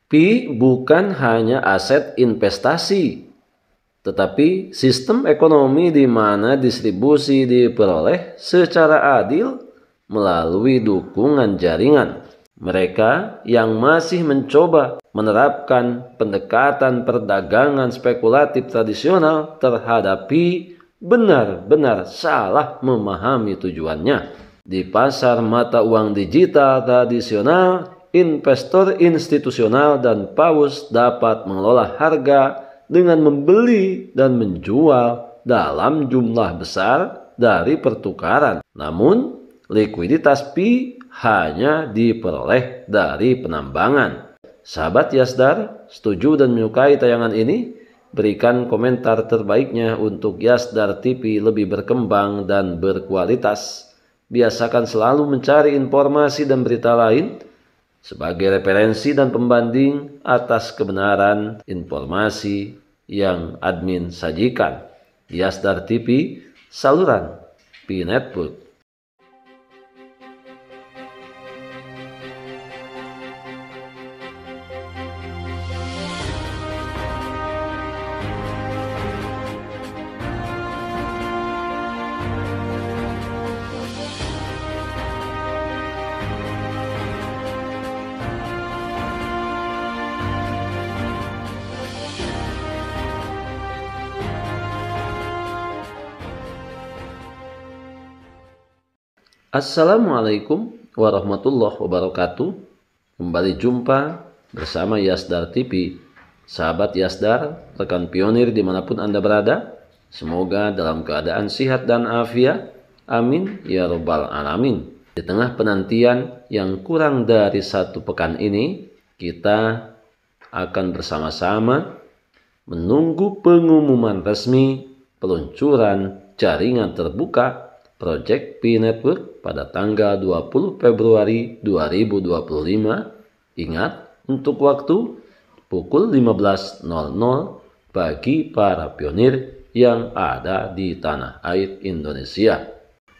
Pi bukan hanya aset investasi, tetapi sistem ekonomi di mana distribusi diperoleh secara adil melalui dukungan jaringan. Mereka yang masih mencoba menerapkan pendekatan perdagangan spekulatif tradisional terhadap Pi benar-benar salah memahami tujuannya. Di pasar mata uang digital tradisional, investor institusional dan paus dapat mengelola harga dengan membeli dan menjual dalam jumlah besar dari pertukaran. Namun, likuiditas Pi hanya diperoleh dari penambangan. Sahabat Yasdar, setuju dan menyukai tayangan ini? Berikan komentar terbaiknya untuk Yasdar TV lebih berkembang dan berkualitas. Biasakan selalu mencari informasi dan berita lain sebagai referensi dan pembanding atas kebenaran informasi yang admin sajikan. Yasdar TV, saluran Pi Network. Assalamualaikum warahmatullahi wabarakatuh. Kembali jumpa bersama Yasdar TV. Sahabat Yasdar, rekan pionir dimanapun Anda berada, semoga dalam keadaan sehat dan afiat. Amin ya robbal alamin. Di tengah penantian yang kurang dari 1 pekan ini, kita akan bersama-sama menunggu pengumuman resmi peluncuran jaringan terbuka Project Pi Network pada tanggal 20 Februari 2025. Ingat, untuk waktu pukul 15.00 bagi para pionir yang ada di tanah air Indonesia.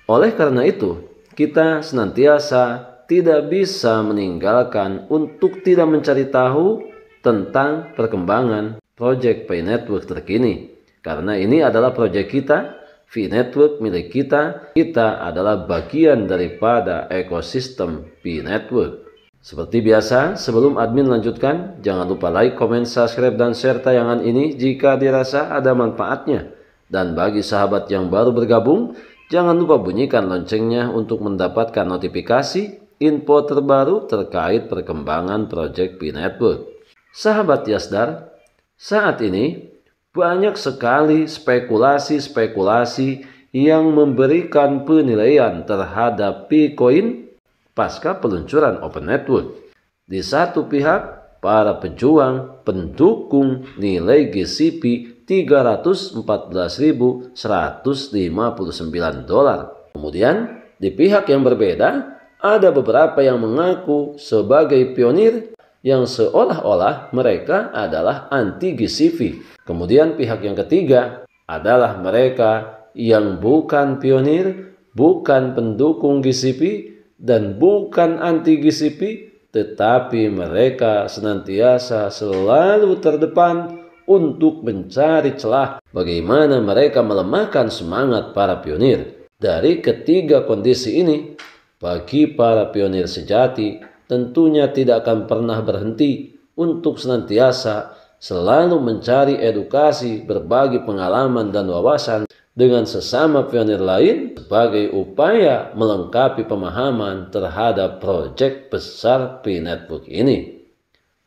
Oleh karena itu, kita senantiasa tidak bisa meninggalkan untuk tidak mencari tahu tentang perkembangan Project Pi Network terkini. Karena ini adalah proyek kita, Pi Network milik kita adalah bagian daripada ekosistem Pi Network. Seperti biasa, sebelum admin lanjutkan, jangan lupa like, komen, subscribe, dan share tayangan ini jika dirasa ada manfaatnya. Dan bagi sahabat yang baru bergabung, jangan lupa bunyikan loncengnya untuk mendapatkan notifikasi info terbaru terkait perkembangan Project Pi Network. Sahabat Yasdar, saat ini banyak sekali spekulasi-spekulasi yang memberikan penilaian terhadap Picoin pasca peluncuran Open Network. Di satu pihak, para pejuang pendukung nilai GCP $314.159. Kemudian, di pihak yang berbeda, ada beberapa yang mengaku sebagai pionir yang seolah-olah mereka adalah anti GCP. Kemudian pihak yang ketiga adalah mereka yang bukan pionir, bukan pendukung GCP, dan bukan anti GCP, tetapi mereka senantiasa selalu terdepan untuk mencari celah bagaimana mereka melemahkan semangat para pionir. Dari ketiga kondisi ini, bagi para pionir sejati, tentunya tidak akan pernah berhenti untuk senantiasa selalu mencari edukasi, berbagi pengalaman dan wawasan dengan sesama pionir lain sebagai upaya melengkapi pemahaman terhadap proyek besar Pi Network ini.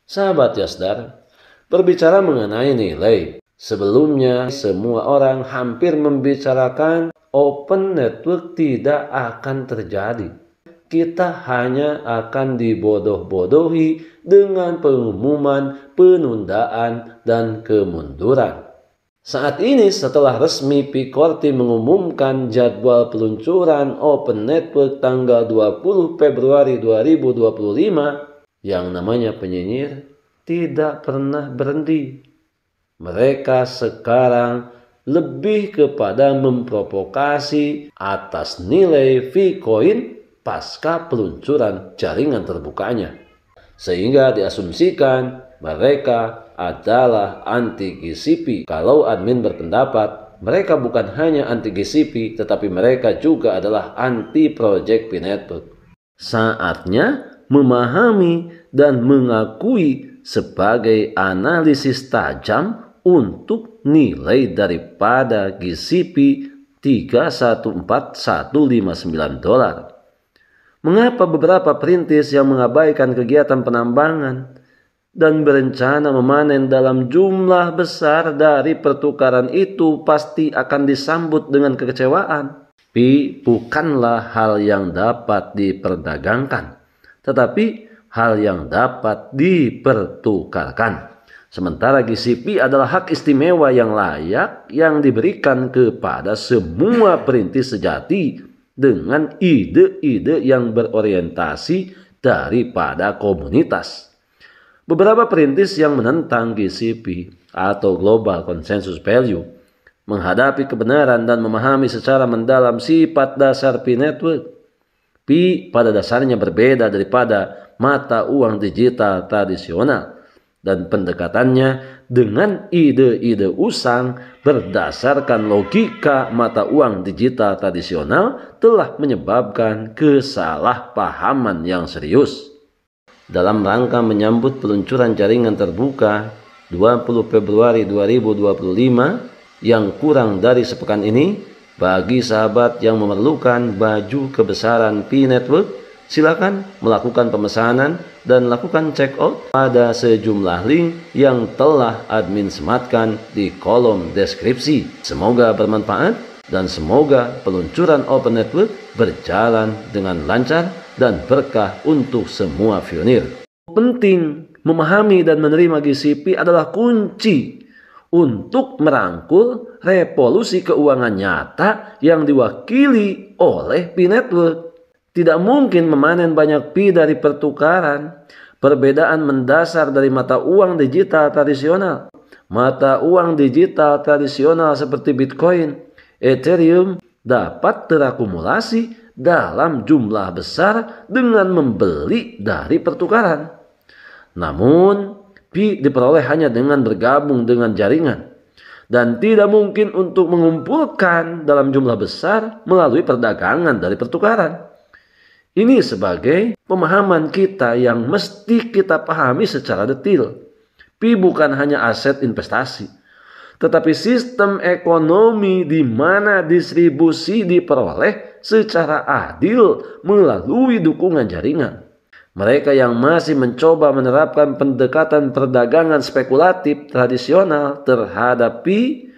Sahabat Yasdar, berbicara mengenai nilai, sebelumnya semua orang hampir membicarakan Open Network tidak akan terjadi. Kita hanya akan dibodoh-bodohi dengan pengumuman, penundaan, dan kemunduran. Saat ini setelah resmi Picorti mengumumkan jadwal peluncuran Open Network tanggal 20 Februari 2025, yang namanya penyinyir tidak pernah berhenti. Mereka sekarang lebih kepada memprovokasi atas nilai Picoin pasca peluncuran jaringan terbukanya. Sehingga diasumsikan mereka adalah anti GCP. Kalau admin berpendapat mereka bukan hanya anti GCP, tetapi mereka juga adalah anti Project Pi Network. Saatnya memahami dan mengakui sebagai analisis tajam untuk nilai daripada GCP $314,159. Mengapa beberapa perintis yang mengabaikan kegiatan penambangan dan berencana memanen dalam jumlah besar dari pertukaran itu pasti akan disambut dengan kekecewaan? Pi bukanlah hal yang dapat diperdagangkan, tetapi hal yang dapat dipertukarkan. Sementara GCP adalah hak istimewa yang layak yang diberikan kepada semua perintis sejati dengan ide-ide yang berorientasi daripada komunitas. Beberapa perintis yang menentang GCP atau Global Consensus Value menghadapi kebenaran dan memahami secara mendalam sifat dasar Pi Network. Pi pada dasarnya berbeda daripada mata uang digital tradisional dan pendekatannya dengan ide-ide usang berdasarkan logika mata uang digital tradisional telah menyebabkan kesalahpahaman yang serius. Dalam rangka menyambut peluncuran jaringan terbuka 20 Februari 2025 yang kurang dari sepekan ini, bagi sahabat yang memerlukan baju kebesaran Pi Network, silakan melakukan pemesanan dan lakukan check out pada sejumlah link yang telah admin sematkan di kolom deskripsi. Semoga bermanfaat dan semoga peluncuran Open Network berjalan dengan lancar dan berkah untuk semua pionir. Penting memahami dan menerima GCP adalah kunci untuk merangkul revolusi keuangan nyata yang diwakili oleh Pi Network. Tidak mungkin memanen banyak Pi dari pertukaran. Perbedaan mendasar dari mata uang digital tradisional. Mata uang digital tradisional seperti Bitcoin, Ethereum dapat terakumulasi dalam jumlah besar dengan membeli dari pertukaran. Namun, Pi diperoleh hanya dengan bergabung dengan jaringan dan tidak mungkin untuk mengumpulkan dalam jumlah besar melalui perdagangan dari pertukaran. Ini sebagai pemahaman kita yang mesti kita pahami secara detail. Pi bukan hanya aset investasi, tetapi sistem ekonomi di mana distribusi diperoleh secara adil melalui dukungan jaringan. Mereka yang masih mencoba menerapkan pendekatan perdagangan spekulatif tradisional terhadap Pi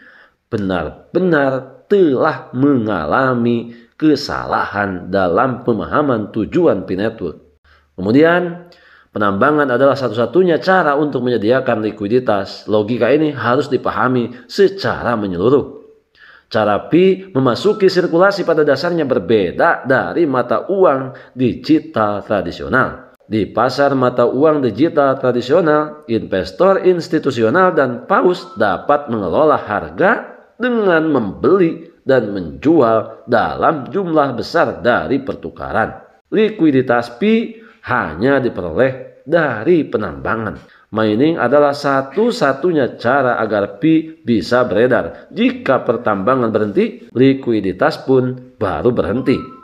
benar-benar telah mengalami kesalahan dalam pemahaman tujuan Pi Network. Kemudian, penambangan adalah satu-satunya cara untuk menyediakan likuiditas. Logika ini harus dipahami secara menyeluruh. Cara Pi memasuki sirkulasi pada dasarnya berbeda dari mata uang digital tradisional. Di pasar mata uang digital tradisional, investor institusional dan paus dapat mengelola harga dengan membeli dan menjual dalam jumlah besar dari pertukaran. Likuiditas Pi hanya diperoleh dari penambangan. Mining adalah satu-satunya cara agar Pi bisa beredar. Jika pertambangan berhenti, likuiditas pun baru berhenti.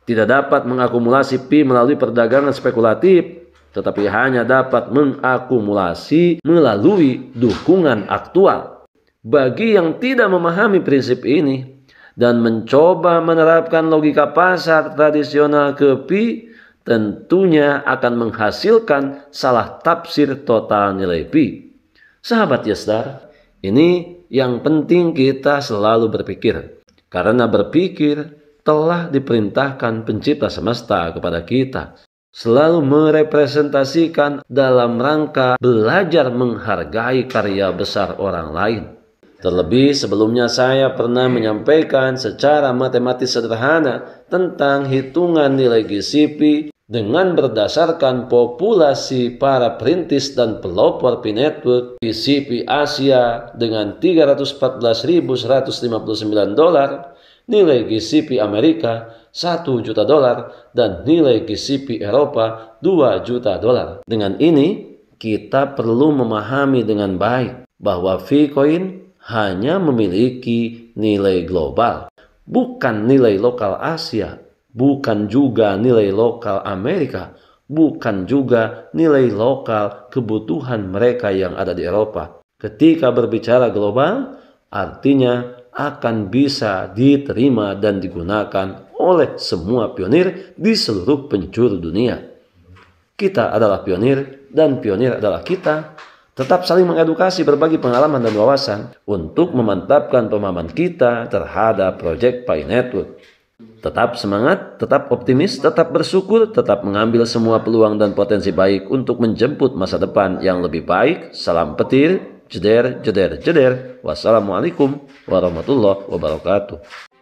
Tidak dapat mengakumulasi Pi melalui perdagangan spekulatif, tetapi hanya dapat mengakumulasi melalui dukungan aktual. Bagi yang tidak memahami prinsip ini dan mencoba menerapkan logika pasar tradisional ke Pi, tentunya akan menghasilkan salah tafsir total nilai Pi. Sahabat Yasdar, ini yang penting kita selalu berpikir. Karena berpikir telah diperintahkan pencipta semesta kepada kita. Selalu merepresentasikan dalam rangka belajar menghargai karya besar orang lain. Terlebih sebelumnya saya pernah menyampaikan secara matematis sederhana tentang hitungan nilai GCP dengan berdasarkan populasi para perintis dan pelopor Pi Network. GCP Asia dengan $314.159, nilai GCP Amerika $1 juta, dan nilai GCP Eropa $2 juta. Dengan ini kita perlu memahami dengan baik bahwa Vcoin hanya memiliki nilai global, bukan nilai lokal Asia, bukan juga nilai lokal Amerika, bukan juga nilai lokal kebutuhan mereka yang ada di Eropa. Ketika berbicara global, artinya akan bisa diterima dan digunakan oleh semua pionir di seluruh penjuru dunia. Kita adalah pionir dan pionir adalah kita. Tetap saling mengedukasi, berbagi pengalaman dan wawasan untuk memantapkan pemahaman kita terhadap proyek Pi Network. Tetap semangat, tetap optimis, tetap bersyukur, tetap mengambil semua peluang dan potensi baik untuk menjemput masa depan yang lebih baik. Salam petir, jeder, jeder, jeder. Wassalamualaikum warahmatullahi wabarakatuh.